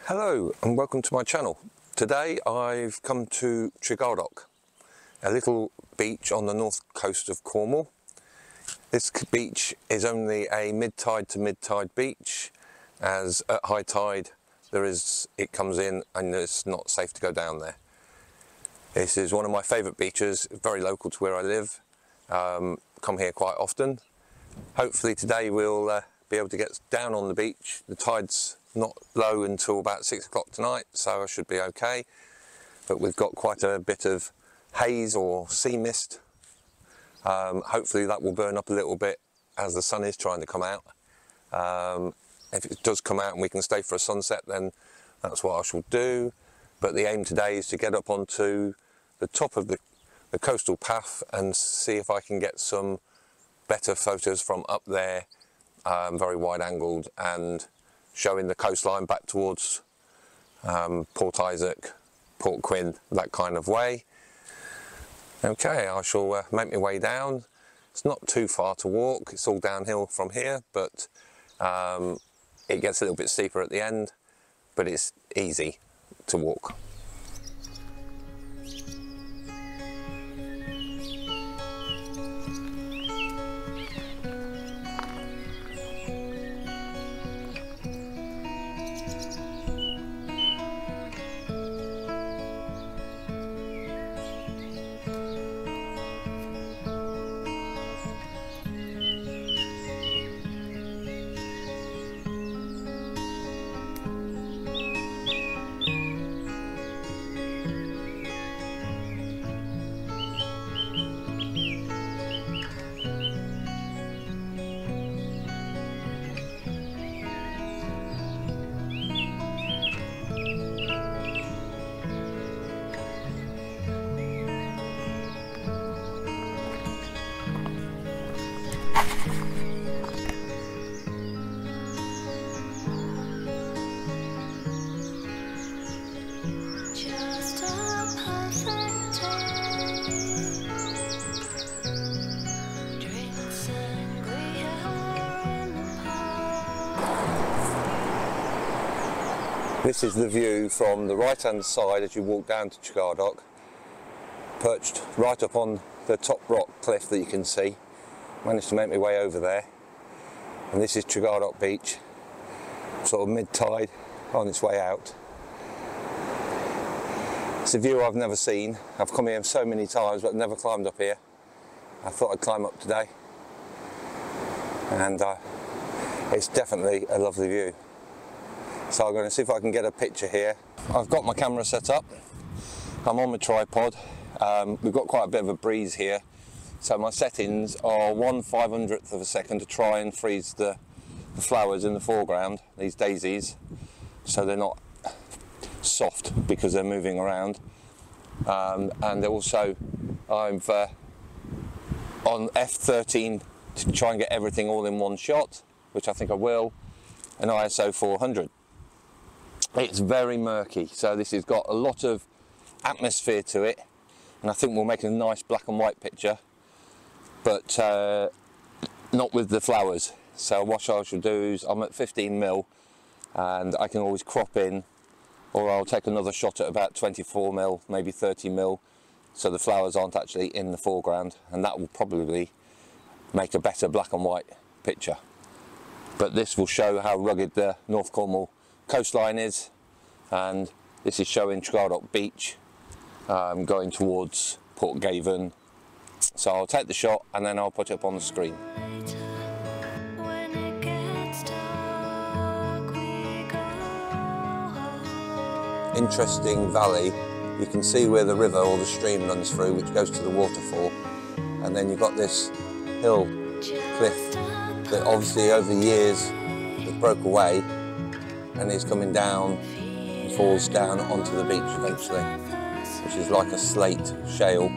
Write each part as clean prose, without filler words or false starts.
Hello and welcome to my channel. Today I've come to Tregardock, a little beach on the north coast of Cornwall. This beach is only a mid-tide to mid-tide beach, as at high tide it comes in and it's not safe to go down there. This is one of my favourite beaches, very local to where I live. Come here quite often. Hopefully today we'll be able to get down on the beach. The tide's not low until about 6 o'clock tonight, so I should be okay. But we've got quite a bit of haze or sea mist. Hopefully that will burn up a little bit as the sun is trying to come out. If it does come out and we can stay for a sunset, then that's what I shall do. But the aim today is to get up onto the top of the coastal path and see if I can get some better photos from up there, very wide angled and showing the coastline back towards Port Isaac, Port Quinn, that kind of way. Okay, I shall make my way down. It's not too far to walk, it's all downhill from here, but it gets a little bit steeper at the end, but it's easy to walk. This is the view from the right hand side as you walk down to Tregardock, perched right up on the top rock cliff that you can see. Managed to make my way over there, and this is Tregardock beach, sort of mid-tide on its way out. It's a view I've never seen. I've come here so many times but never climbed up here. I thought I'd climb up today, and it's definitely a lovely view. So I'm going to see if I can get a picture here. I've got my camera set up. I'm on my tripod. We've got quite a bit of a breeze here. So my settings are 1/500th of a second to try and freeze the flowers in the foreground, these daisies, so they're not soft because they're moving around. And also I've on f13 to try and get everything all in one shot, which I think I will, and ISO 400. It's very murky, so this has got a lot of atmosphere to it, and I think we'll make a nice black and white picture, but not with the flowers. So what I shall do is, I'm at 15mm, and I can always crop in, or I'll take another shot at about 24mm, maybe 30mm, so the flowers aren't actually in the foreground, and that will probably make a better black and white picture. But this will show how rugged the North Cornwall coastline is, and this is showing Tregardock beach going towards Port Gaven. So I'll take the shot and then I'll put it up on the screen. Interesting valley. You can see where the river or the stream runs through, which goes to the waterfall, and then you've got this hill cliff that obviously over the years it broke away and is coming down and falls down onto the beach eventually, which is like a slate shale,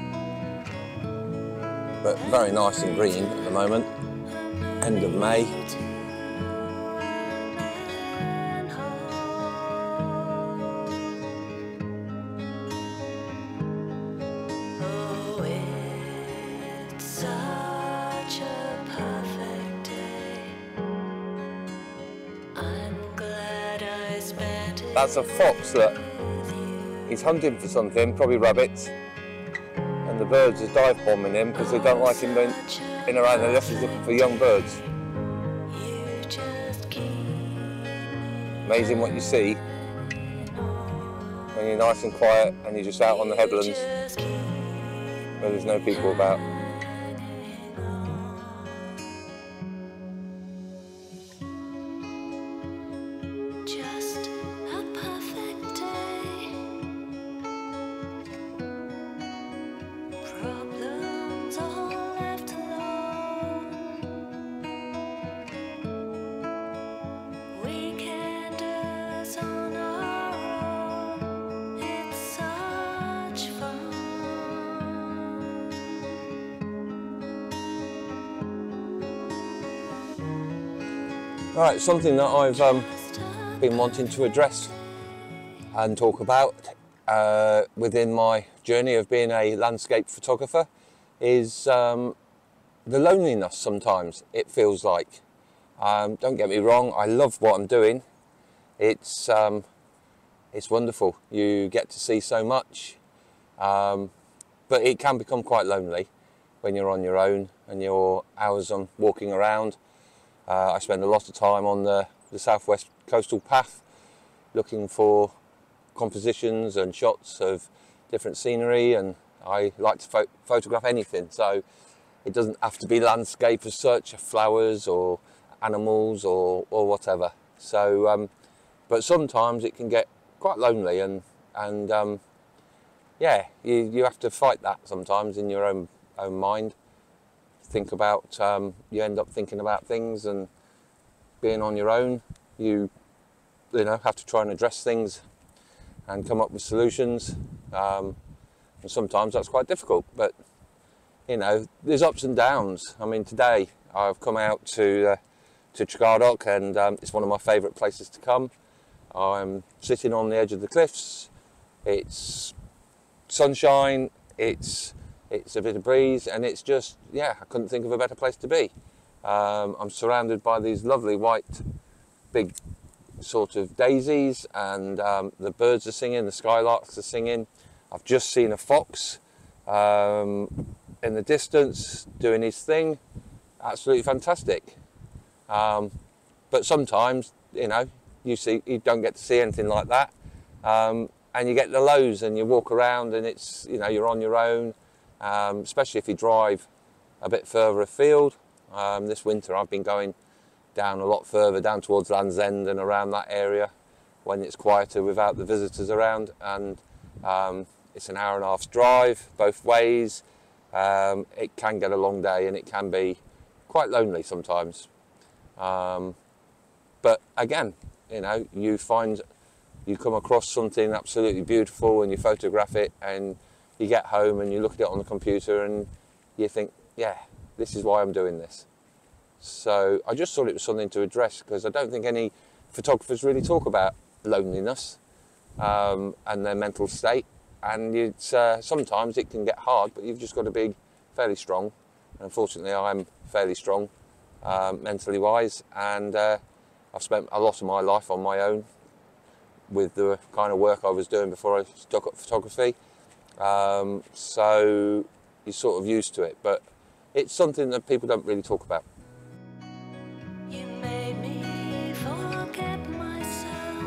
but very nice and green at the moment, end of May. That's a fox that he's hunting for something, probably rabbits, and the birds are dive bombing him because they don't like him in around unless he's looking for young birds. Amazing what you see when you're nice and quiet and you're just out on the headlands where there's no people about. Right, something that I've been wanting to address and talk about within my journey of being a landscape photographer is the loneliness sometimes it feels like. Don't get me wrong, I love what I'm doing. It's wonderful. You get to see so much, but it can become quite lonely when you're on your own and you're hours on walking around. I spend a lot of time on the southwest coastal path looking for compositions and shots of different scenery, and I like to photograph anything, so it doesn't have to be landscape as such, flowers or animals or whatever. So but sometimes it can get quite lonely, and yeah, you have to fight that sometimes in your own mind. Think about, you end up thinking about things, and being on your own, you know, have to try and address things and come up with solutions, and sometimes that's quite difficult, but you know, there's ups and downs. I mean, today I've come out to Tregardock, and it's one of my favourite places to come. I'm sitting on the edge of the cliffs, it's sunshine, it's a bit of breeze, and it's just, yeah, I couldn't think of a better place to be. I'm surrounded by these lovely white big sort of daisies, and the birds are singing, the skylarks are singing. I've just seen a fox in the distance doing his thing. Absolutely fantastic. But sometimes, you know, you don't get to see anything like that, and you get the lows and you walk around and it's, you know, you're on your own. Especially if you drive a bit further afield. This winter I've been going down a lot further, down towards Land's End and around that area when it's quieter without the visitors around, and it's an hour and a half's drive both ways. It can get a long day and it can be quite lonely sometimes. But again, you know, you come across something absolutely beautiful and you photograph it, and you get home and you look at it on the computer and you think, yeah, this is why I'm doing this. So I just thought it was something to address, because I don't think any photographers really talk about loneliness and their mental state. And sometimes it can get hard, but you've just got to be fairly strong. And unfortunately, I'm fairly strong mentally wise, and I've spent a lot of my life on my own with the kind of work I was doing before I took up photography. So you're sort of used to it, but it's something that people don't really talk about. You made me forget myself.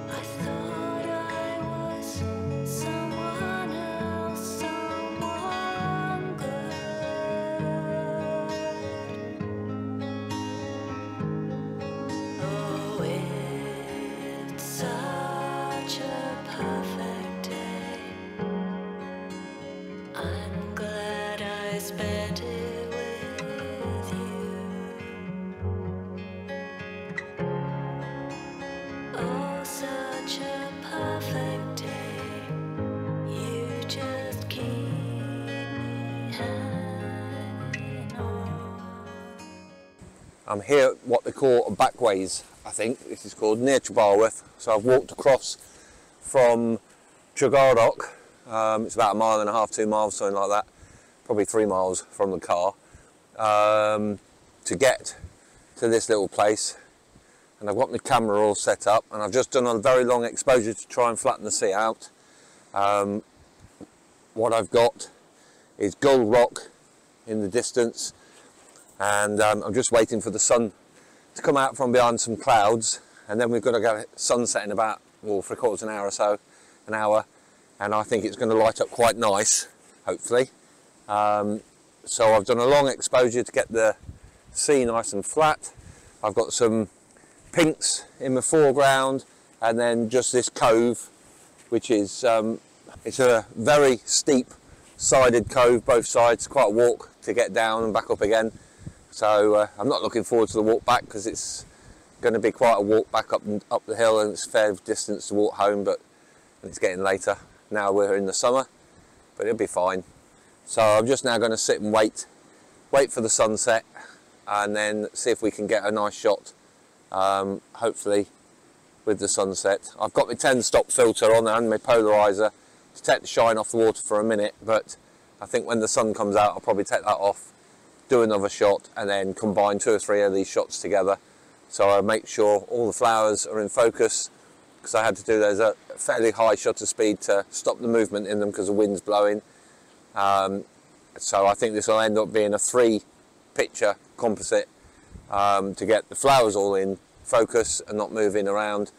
I thought I was someone else, someone good. Oh, it's such a perfect day. I'm glad I spent it with you. Oh, such a perfect day. You just keep me hanging on. I'm here at what they call Backways, I think this is called, near Trebarworth. So I've walked across from Tregardock. It's about 1.5 miles, 2 miles, something like that, probably 3 miles from the car, to get to this little place. and I've got my camera all set up, and I've just done a very long exposure to try and flatten the sea out. What I've got is Gull Rock in the distance, and I'm just waiting for the sun to come out from behind some clouds, and then we've got to go sunset in about, well, 3/4 an hour or so, an hour, and I think it's going to light up quite nice, hopefully. So I've done a long exposure to get the sea nice and flat. I've got some pinks in the foreground, and then just this cove, which is it's a very steep sided cove, both sides, quite a walk to get down and back up again. So I'm not looking forward to the walk back, because it's going to be quite a walk back up the hill, and it's a fair distance to walk home, but it's getting later. Now we're in the summer, but it'll be fine. So I'm just now going to sit and wait for the sunset, and then see if we can get a nice shot, hopefully with the sunset. I've got my 10-stop filter on and my polarizer to take the shine off the water for a minute, but I think when the sun comes out I'll probably take that off, do another shot, and then combine 2 or 3 of these shots together. So I make sure all the flowers are in focus, because I had to do those at a fairly high shutter speed to stop the movement in them because the wind's blowing. So I think this will end up being a 3-picture composite, to get the flowers all in focus and not moving around,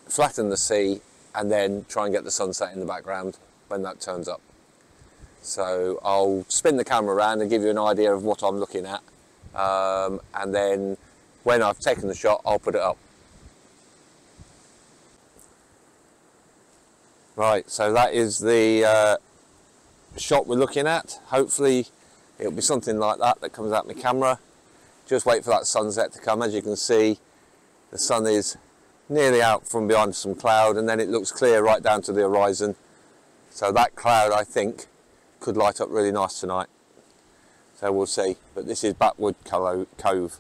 flatten the sea, and then try and get the sunset in the background when that turns up. So I'll spin the camera around and give you an idea of what I'm looking at, and then when I've taken the shot I'll put it up. Right, so that is the shot we're looking at. Hopefully it'll be something like that comes out my camera. Just wait for that sunset to come. As you can see, the sun is nearly out from behind some cloud, and then it looks clear right down to the horizon. So that cloud, I think, could light up really nice tonight. So we'll see. But this is Backwood Cove.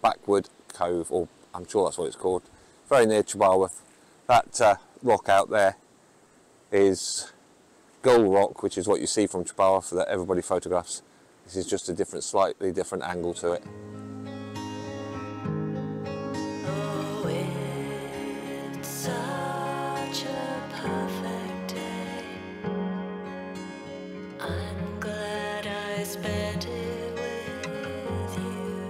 Backwood Cove, or I'm sure that's what it's called. Very near Tregardock. That rock out there is Gull Rock, which is what you see from Tregardock that everybody photographs. This is just a slightly different angle to it. Oh, it's such a perfect day. I'm glad I spent it with you.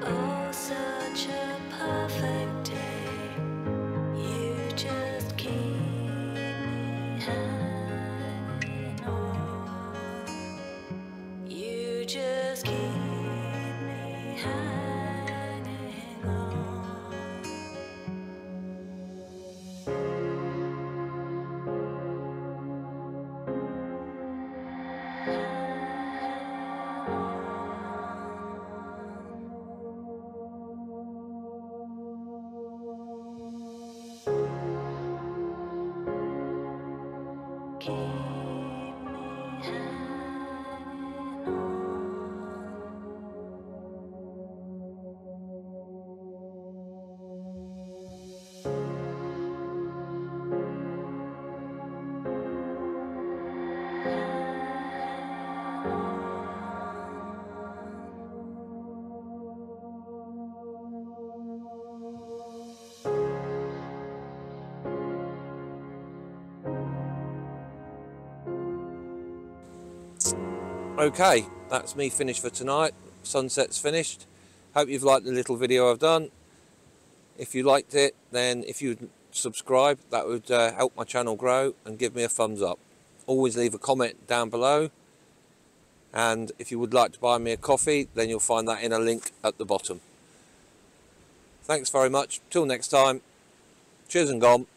Oh, such a perfect day. You just keep me hanging on. You just keep me hanging on. Keep me hanging on. Okay, that's me finished for tonight. Sunset's finished. Hope you've liked the little video I've done. If you liked it, then if you'd subscribe, that would help my channel grow, and give me a thumbs up. Always leave a comment down below, and if you would like to buy me a coffee, then you'll find that in a link at the bottom. Thanks very much. Till next time. Cheers and gone.